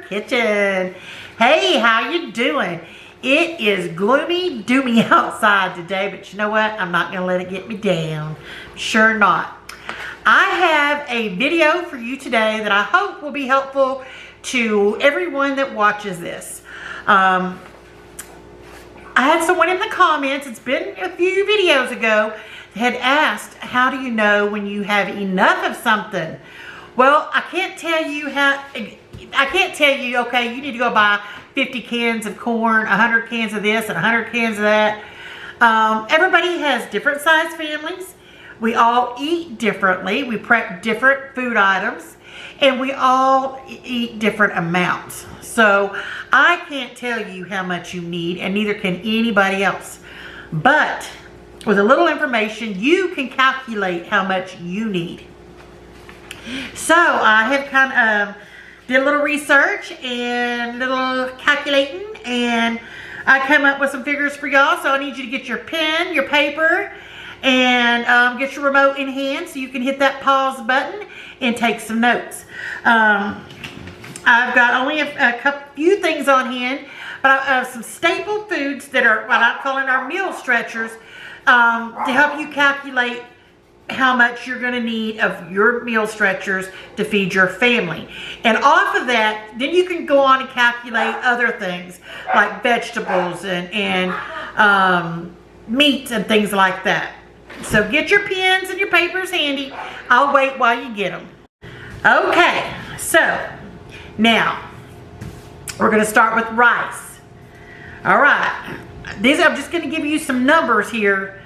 kitchen. Hey, how you doing? It is gloomy, doomy outside today, but you know what? I'm not gonna let it get me down. Sure not. I have a video for you today that I hope will be helpful to everyone that watches this. I had someone in the comments, it's been a few videos ago, had asked, how do you know when you have enough of something? Well, I can't tell you, okay, you need to go buy 50 cans of corn, 100 cans of this, and 100 cans of that. Everybody has different size families. We all eat differently. We prep different food items, and we all eat different amounts. So I can't tell you how much you need, and neither can anybody else. But with a little information, you can calculate how much you need. So I have kind of did a little research and a little calculating, and I come up with some figures for y'all. So I need you to get your pen, your paper, and get your remote in hand so you can hit that pause button and take some notes. I've got only a few things on hand, but I have some staple foods that are what I'm calling our meal stretchers to help you calculate how much you're going to need of your meal stretchers to feed your family. And off of that, then you can go on and calculate other things like vegetables and meats and things like that. So get your pens and your papers handy. I'll wait while you get them. Okay, so now we're going to start with rice. All right, I'm just going to give you some numbers here.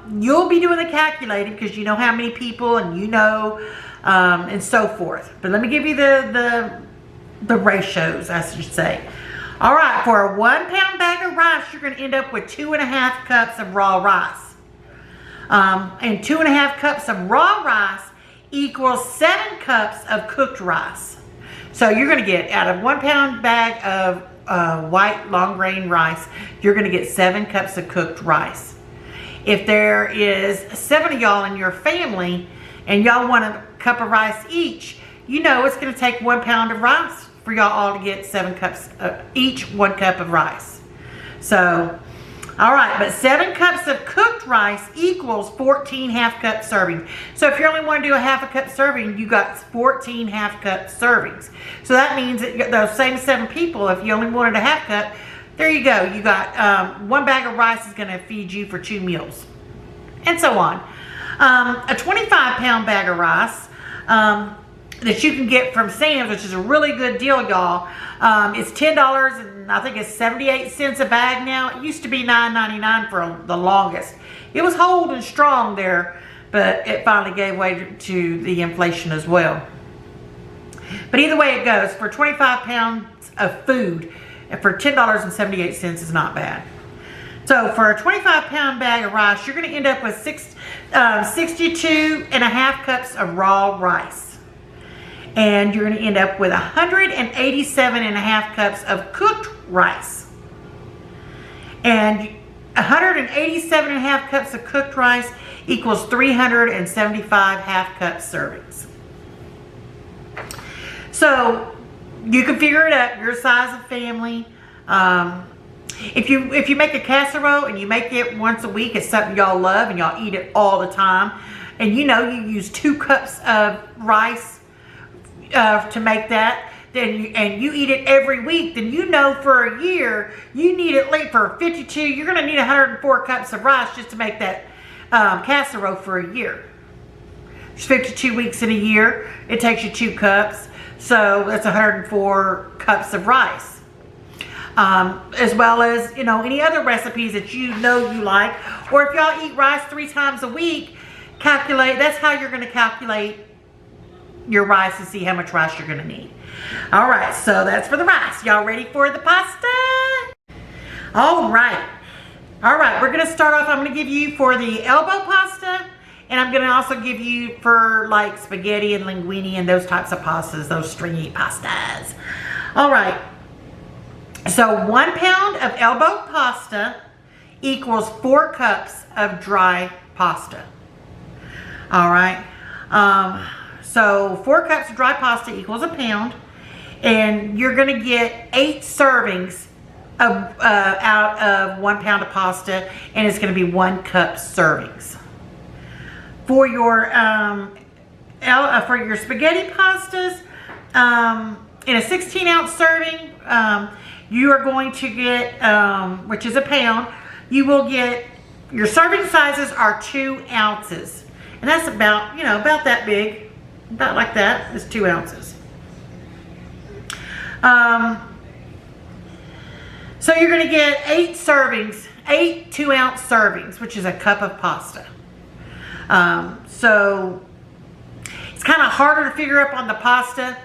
You'll be doing the calculating because you know how many people and you know and so forth. But let me give you the ratios, I should say. All right, for a 1 pound bag of rice, you're going to end up with 2.5 cups of raw rice. And 2.5 cups of raw rice equals 7 cups of cooked rice. So you're going to get, out of 1 pound bag of white long grain rice, you're going to get 7 cups of cooked rice. If there is 7 of y'all in your family and y'all want a cup of rice each, you know it's going to take 1 pound of rice for y'all all to get 7 cups, each 1 cup of rice. So, all right, but 7 cups of cooked rice equals 14 half-cup servings. So if you only want to do a half a cup serving, you got 14 half-cup servings. So that means that those same 7 people, if you only wanted a half cup, there you go. You got 1 bag of rice is going to feed you for 2 meals, and so on. A 25 pound bag of rice that you can get from Sam's, which is a really good deal, y'all. It's $10, and I think it's 78 cents a bag now. It used to be $9.99 for the longest. It was holding strong there, but it finally gave way to the inflation as well. But either way it goes, for 25 pounds of food, for $10.78 is not bad. So for a 25 pound bag of rice, you're going to end up with 62.5 cups of raw rice. And you're going to end up with 187.5 cups of cooked rice. And 187.5 cups of cooked rice equals 375 half cup servings. So you can figure it out, your size of family. If you make a casserole and you make it once a week, it's something y'all love and y'all eat it all the time, and you know you use 2 cups of rice to make that, and you eat it every week, then you know for a year you need at least, for 52, you're going to need 104 cups of rice just to make that casserole for a year. It's 52 weeks in a year. It takes you 2 cups. So that's 104 cups of rice. As well as, you know, any other recipes that you know you like. Or if y'all eat rice 3 times a week, calculate, that's how you're going to calculate your rice and see how much rice you're going to need. All right, so that's for the rice. Y'all ready for the pasta? All right. All right, we're going to start off, I'm going to give you for the elbow pasta. And I'm going to also give you for like spaghetti and linguine and those types of pastas, those stringy pastas. All right. So 1 pound of elbow pasta equals 4 cups of dry pasta. All right. So 4 cups of dry pasta equals a pound. And you're going to get 8 servings out of 1 pound of pasta, and it's going to be 1 cup servings. For your spaghetti pastas, in a 16-ounce serving, you are going to get, which is a pound, you will get, your serving sizes are 2 ounces. And that's about, about that big. About like that is 2 ounces. So you're going to get 8 servings, 8 2-ounce servings, which is a cup of pasta. So it's kind of harder to figure up on the pasta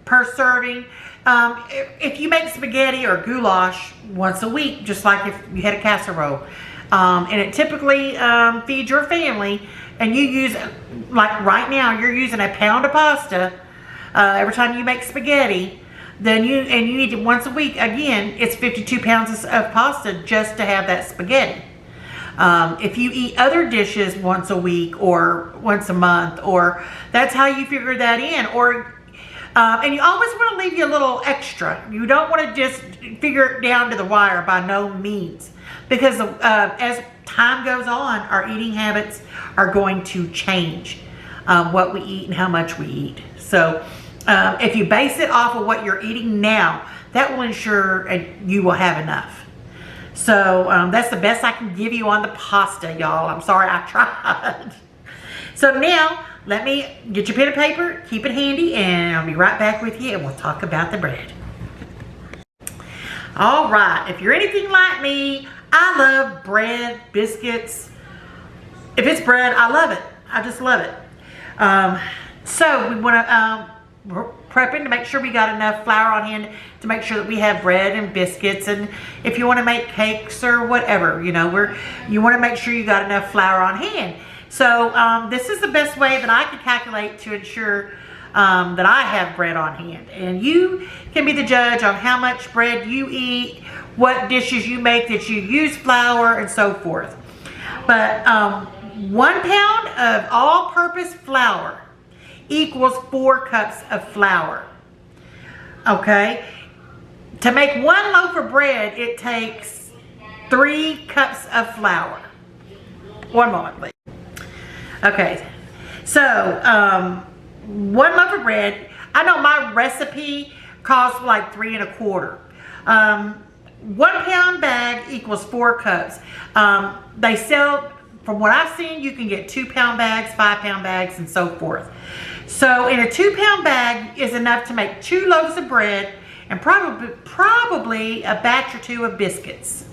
per serving. If you make spaghetti or goulash once a week, just like if you had a casserole, and it typically feeds your family, and you use, like right now, you're using a pound of pasta every time you make spaghetti, then you eat it once a week. Again, it's 52 pounds of pasta just to have that spaghetti. If you eat other dishes once a week or once a month, or that's how you figure that in, or and you always want to leave you a little extra. You don't want to just figure it down to the wire, by no means, because as time goes on, our eating habits are going to change, what we eat and how much we eat. So if you base it off of what you're eating now, that will ensure you will have enough. So that's the best I can give you on the pasta, y'all. I'm sorry, I tried. So now, let me get your pen and paper, keep it handy, and I'll be right back with you, and we'll talk about the bread. All right, if you're anything like me, I love bread, biscuits. If it's bread, I love it. I just love it. So we want to, we're prepping to make sure we got enough flour on hand to make sure that we have bread and biscuits. And if you want to make cakes or whatever, you want to make sure you got enough flour on hand. So this is the best way that I can calculate to ensure that I have bread on hand. And you can be the judge on how much bread you eat, what dishes you make that you use flour, and so forth. But 1 pound of all-purpose flour equals 4 cups of flour. Okay? To make 1 loaf of bread, it takes 3 cups of flour. One moment, please. Okay, so 1 loaf of bread, I know my recipe costs like 3 1/4. 1 pound bag equals 4 cups. They sell, from what I've seen, you can get 2 pound bags, 5 pound bags, and so forth. So in a 2 pound bag is enough to make 2 loaves of bread and probably a batch or 2 of biscuits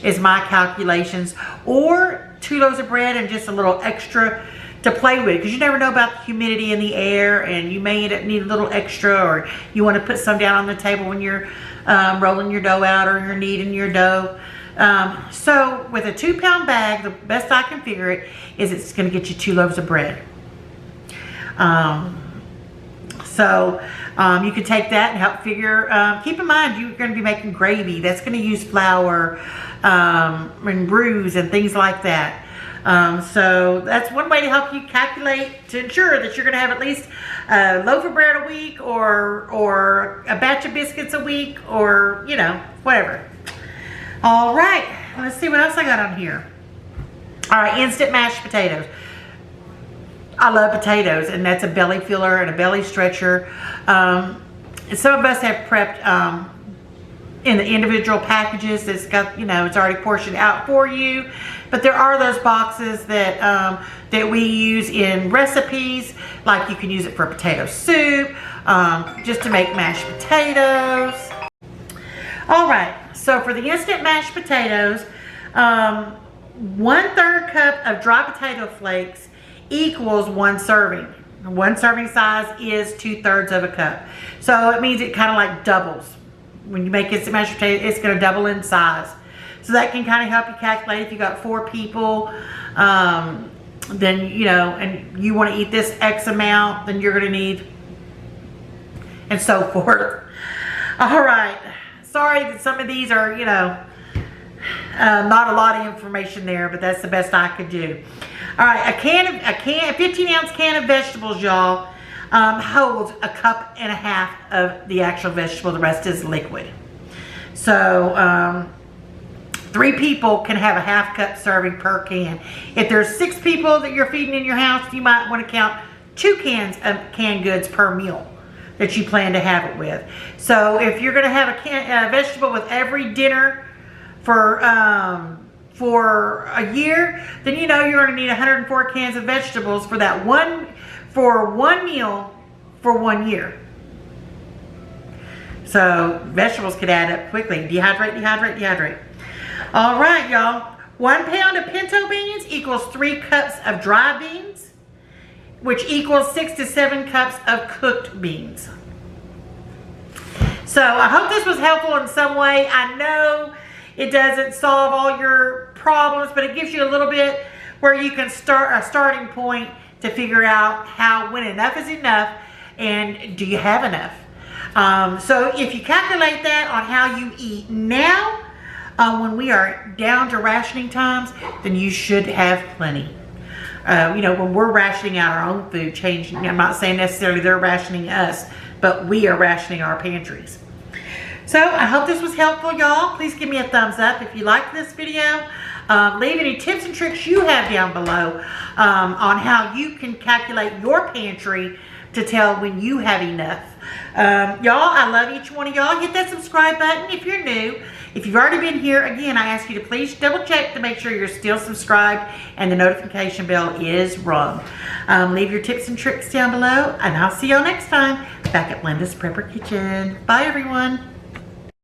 is my calculations, or 2 loaves of bread and just a little extra to play with, because you never know about the humidity in the air, and you may need a little extra, or you want to put some down on the table when you're rolling your dough out, or you're kneading your dough. So with a 2 pound bag, the best I can figure it is it's going to get you 2 loaves of bread. You can take that and help figure, keep in mind you're going to be making gravy. That's going to use flour and roux and things like that. So that's one way to help you calculate, to ensure that you're going to have at least a loaf of bread a week, or a batch of biscuits a week, or, whatever. All right, let's see what else I got on here. All right, instant mashed potatoes. I love potatoes, and that's a belly filler and a belly stretcher. Some of us have prepped in the individual packages that's got, it's already portioned out for you. But there are those boxes that that we use in recipes, like you can use it for potato soup, just to make mashed potatoes. All right, so for the instant mashed potatoes, 1/3 cup of dry potato flakes equals 1 serving. 1 serving size is 2/3 of a cup. So it means it kind of like doubles. When you make instant mashed potato, it's going to double in size. So that can kind of help you calculate if you got 4 people, then, and you want to eat this X amount, then you're going to need, and so forth. All right. Sorry that some of these are, not a lot of information there, but that's the best I could do. All right, a 15-ounce can of vegetables, y'all. holds a cup and a half of the actual vegetable. The rest is liquid. So 3 people can have a half cup serving per can. If there's 6 people that you're feeding in your house, you might want to count 2 cans of canned goods per meal that you plan to have it with. So if you're going to have a vegetable with every dinner for a year, then you know you're going to need 104 cans of vegetables for that one meal for 1 year. So vegetables could add up quickly. Dehydrate. All right, y'all. 1 pound of pinto beans equals 3 cups of dry beans, which equals 6 to 7 cups of cooked beans. So I hope this was helpful in some way. I know it doesn't solve all your problems, but it gives you a little bit where you can start a starting point to figure out when enough is enough and do you have enough. So if you calculate that on how you eat now, when we are down to rationing times, then you should have plenty. When we're rationing out our own food, I'm not saying necessarily they're rationing us, but we are rationing our pantries. So I hope this was helpful, y'all. Please give me a thumbs up if you liked this video. Leave any tips and tricks you have down below on how you can calculate your pantry to tell when you have enough. Y'all, I love each one of y'all. Hit that subscribe button if you're new. If you've already been here, again, I ask you to please double check to make sure you're still subscribed and the notification bell is rung. Leave your tips and tricks down below, and I'll see y'all next time back at Linda's Prepper Kitchen. Bye, everyone.